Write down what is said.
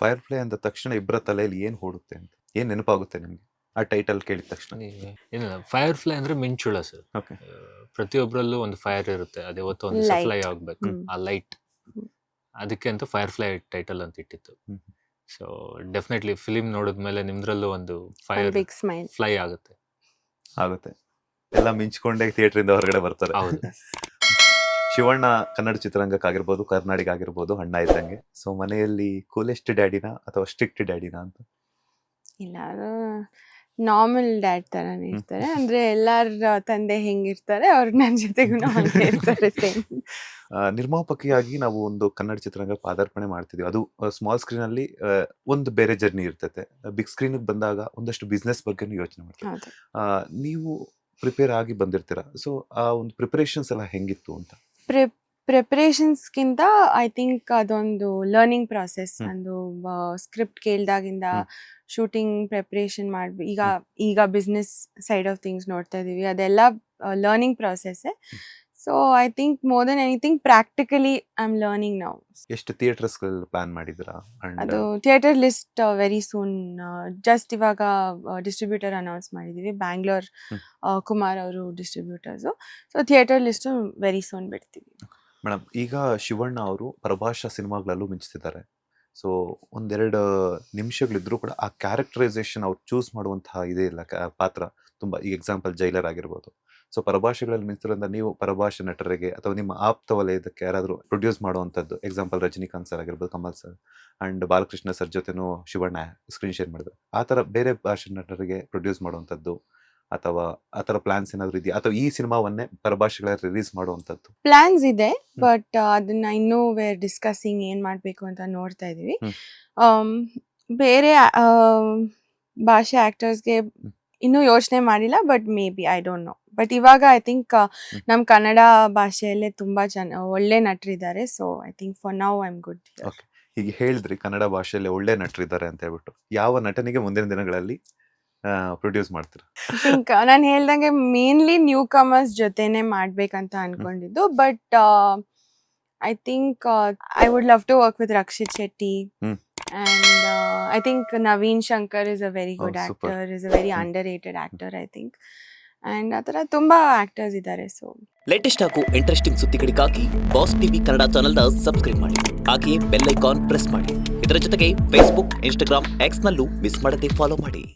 Fire fly ಅಂದ ತಕ್ಷಣ ಇಬ್ಬರ ತಲೆಯಲ್ಲಿ ಏನ್ ಓಡುತ್ತೆ ಅಂತ, ಏನ್ ನೆನಪಾಗುತ್ತೆ ನಿಮ್ಗೆ ಆ ಟೈಟಲ್ ಕೇಳಿದ ತಕ್ಷಣ? ಏನಿಲ್ಲ, ಫೈರ್ ಫ್ಲೈ ಅಂದ್ರೆ ಮಿಂಚುಳ ಸರ್. ಓಕೆ. ಪ್ರತಿಯೊಬ್ಬರಲ್ಲೂ ಒಂದು ಫೈರ್ ಇರುತ್ತೆ, ಅದು ಯಾವತ್ತೋ ಒಂದು Light. ಫ್ಲೈ ಆಗ್ಬೇಕು, ಆ ಲೈಟ್. ಹ್ಮ್. ಅದಕ್ಕೆ ಅಂತ ಫೈರ್ ಫ್ಲೈ ಟೈಟಲ್ ಅಂತ ಇಟ್ಟಿತ್ತು. ಹ್ಮ್. ಸೊ ಡೆಫಿನೆಟ್ಲಿ ಫಿಲಿಂ ನೋಡಿದ್ಮೇಲೆ ನಿಮ್ದ್ರಲ್ಲೂ ಒಂದು ಫೈರ್ ಬಿಗ್ ಸ್ಮೈಲ್. ಫ್ಲೈ ಆಗುತ್ತೆ. ಆಗುತ್ತೆ, ಎಲ್ಲ ಮಿಂಚ್ಕೊಂಡೇ ಥಿಯೇಟರ್ ಇಂದ ಹೊರಗಡೆ ಬರ್ತಾರೆ. ಹೌದು. ಶಿವಣ್ಣ ಕನ್ನಡ ಚಿತ್ರರಂಗಕ್ಕಾಗಿರ್ಬೋದು, ಕರ್ನಾಟಕ ಆಗಿರ್ಬೋದು ಅಣ್ಣ ಇದ್ದಂಗೆ. ಸೊ ಮನೆಯಲ್ಲಿ ಕೂಲೆಸ್ಟ್ ಡ್ಯಾಡಿನ ಅಥವಾ ಸ್ಟ್ರಿಕ್ಟ್ ಡ್ಯಾಡಿನ ಅಂತ? ಇಲ್ಲ, ನಾರ್ಮಲ್ ಡ್ಯಾಡ್ ತರಾನೇ ಇರ್ತಾರೆ. ಅಂದ್ರೆ ಎಲ್ಲಾರ ತಂದೆ ಹೆಂಗಿರ್ತಾರೆ ಅವ್ರ ನನ್ನ ಜೊತೆಗೂ ಹಂಗೆ ಇರ್ತಾರೆ, ಸೇಮ್. ನಿರ್ಮಾಪಕಿಯಾಗಿ ನಾವು ಒಂದು ಕನ್ನಡ ಚಿತ್ರರಂಗ ಪಾದಾರ್ಪಣೆ ಮಾಡ್ತಿದ್ವಿ. ಅದು ಸ್ಮಾಲ್ ಸ್ಕ್ರೀನ್ ಅಲ್ಲಿ ಒಂದು ಬೇರೆ ಜರ್ನಿ ಇರ್ತೈತೆ. ಬಿಗ್ ಸ್ಕ್ರೀನ್ ಬಂದಾಗ ಒಂದಷ್ಟು ಬಿಸ್ನೆಸ್ ಬಗ್ಗೆ ಯೋಚನೆ ಮಾಡ್ತೀವಿ. ಹೌದು. ನೀವು ಪ್ರಿಪೇರ್ ಆಗಿ ಬಂದಿರ್ತೀರಾ. ಸೊ ಆ ಒಂದು ಪ್ರಿಪರೇಷನ್ಸ್ ಎಲ್ಲ ಹೆಂಗಿತ್ತು ಅಂತ? ಪ್ರಿಪರೇಷನ್ಸ್ಗಿಂತ ಐ ಥಿಂಕ್ ಅದೊಂದು ಲರ್ನಿಂಗ್ ಪ್ರಾಸೆಸ್. ಒಂದು ಸ್ಕ್ರಿಪ್ಟ್ ಕೇಳ್ದಾಗಿಂದ ಶೂಟಿಂಗ್ ಪ್ರಿಪರೇಷನ್ ಮಾಡ್ಬೇಕು. ಈಗ ಬಿಸ್ನೆಸ್ ಸೈಡ್ ಆಫ್ ಥಿಂಗ್ಸ್ ನೋಡ್ತಾ ಇದೀವಿ, ಅದೆಲ್ಲ learning process. So I think more than anything practically I am learning now. ಎಷ್ಟು ಥಿಯೇಟರ್ಸ್ ಪ್ಲಾನ್ ಮಾಡಿದ್ರಾ? ಅದು theatre list very soon. Just ಇವಾಗ ಡಿಸ್ಟ್ರಿಬ್ಯೂಟರ್ ಅನೌನ್ಸ್ ಮಾಡಿದೀವಿ, ಬ್ಯಾಂಗ್ಳೂರ್ ಕುಮಾರ್ ಅವರು distributors. So theatre list very soon ಬಿಡ್ತೀವಿ. ಮೇಡಮ್, ಈಗ ಶಿವಣ್ಣ ಅವರು ಪ್ರಭಾಷಾ ಸಿನಿಮಾಗಳಲ್ಲೂ ಮಿಂಚ್ತಿದ್ದಾರೆ. ಸೊ ಒಂದೆರಡು ನಿಮಿಷಗಳಿದ್ರು ಕೂಡ ಆ ಕ್ಯಾರೆಕ್ಟರೈಸೇಷನ್ ಅವ್ರು ಚೂಸ್ ಮಾಡುವಂತಹ ಇದೇ ಇಲ್ಲ, ಪಾತ್ರ ತುಂಬಾ. ಈಗ ಎಕ್ಸಾಂಪಲ್ ಜೈಲರ್ ಆಗಿರ್ಬೋದು. ಸೊ ಪರಭಾಷೆಗಳಲ್ಲಿ ಮಿಂಚಿರೋದ್ರಿಂದ ನೀವು ಪರಭಾಷೆ ನಟರಿಗೆ ಅಥವಾ ನಿಮ್ಮ ಆಪ್ತ ವಲಯದಕ್ಕೆ ಯಾರಾದರೂ ಪ್ರೊಡ್ಯೂಸ್ ಮಾಡುವಂಥದ್ದು, ಎಕ್ಸಾಂಪಲ್ ರಜನಿಕಾಂತ್ ಸರ್ ಆಗಿರ್ಬೋದು, Kamal sir and Balakrishna sir ಜೊತೆನೂ ಶಿವಣ್ಣ ಸ್ಕ್ರೀನ್ ಶೇರ್ ಮಾಡಿದ್ರು. ಆ ಥರ ಬೇರೆ ಭಾಷೆ ನಟರಿಗೆ ಪ್ರೊಡ್ಯೂಸ್ ಮಾಡುವಂಥದ್ದು ಅಥವಾ ಆ ಥರ ಪ್ಲಾನ್ಸ್ ಏನಾದರೂ ಇದೆಯಾ, ಅಥವಾ ಈ ಸಿನಿಮಾವನ್ನೇ ಪರಭಾಷೆಗಳಲ್ಲಿ ರಿಲೀಸ್ ಮಾಡುವಂಥದ್ದು? ಪ್ಲಾನ್ಸ್ ಇದೆ, ಬಟ್ ಅದನ್ನ ಇನ್ನೂ ವೇರ್ ಡಿಸ್ಕಸಿಂಗ್ ಏನ್ ಮಾಡ್ಬೇಕು ಅಂತ ನೋಡ್ತಾ ಇದೀವಿ. ಬೇರೆ ಭಾಷೆ ಆಕ್ಟರ್ಸ್ಗೆ ಇನ್ನೂ ಯೋಚನೆ ಮಾಡಿಲ್ಲ, but maybe, I don't know. But ಇವಾಗ ಐ ಥಿಂಕ್ ನಮ್ ಕನ್ನಡ ಭಾಷೆಯಲ್ಲೇ ತುಂಬಾ ಒಳ್ಳೆ ನಟರಿದ್ದಾರೆ. So I think for now I am good. Okay, ಈಗ ಹೇಳಿದ್ರಿ ಕನ್ನಡ ಭಾಷೆಯಲ್ಲಿ ಒಳ್ಳೆ ನಟರಿದ್ದಾರೆ ಅಂತ ಹೇಳ್ಬಿಟ್ಟು, ಯಾವ ನಟನಿಗೆ ಮುಂದಿನ ದಿನಗಳಲ್ಲಿ ಪ್ರೊಡ್ಯೂಸ್ ಮಾಡ್ತೀರಾ? ಥಿಂಕ್ ನಾನು ಹೇಳ್ದಂಗೆ ಮೇನ್ಲಿ ನ್ಯೂ ಕಮರ್ಸ್ ಜೊತೆನೆ ಮಾಡ್ಬೇಕಂತ ಅನ್ಕೊಂಡಿದ್ದು. But I think I would love to work with Rakshit Shetty. And I think Naveen Shankar is a very good actor, is a very underrated actor, I think. And ಅದರ ತುಂಬಾ actors ಇದ್ದಾರೆ. So latest ಹಾಗೂ interesting ಸುದ್ದಿಗಳಿಗಾಗಿ boss TV Kannada ಚಾನೆಲ್ನ subscribe ಮಾಡಿ, ಹಾಗೆಯೇ bell icon press ಮಾಡಿ. ಇದರ ಜೊತೆಗೆ ಫೇಸ್ಬುಕ್, ಇನ್ಸ್ಟಾಗ್ರಾಮ್, ಎಕ್ಸ್ ನಲ್ಲೂ ಮಿಸ್ ಮಾಡದೆ ಫಾಲೋ ಮಾಡಿ.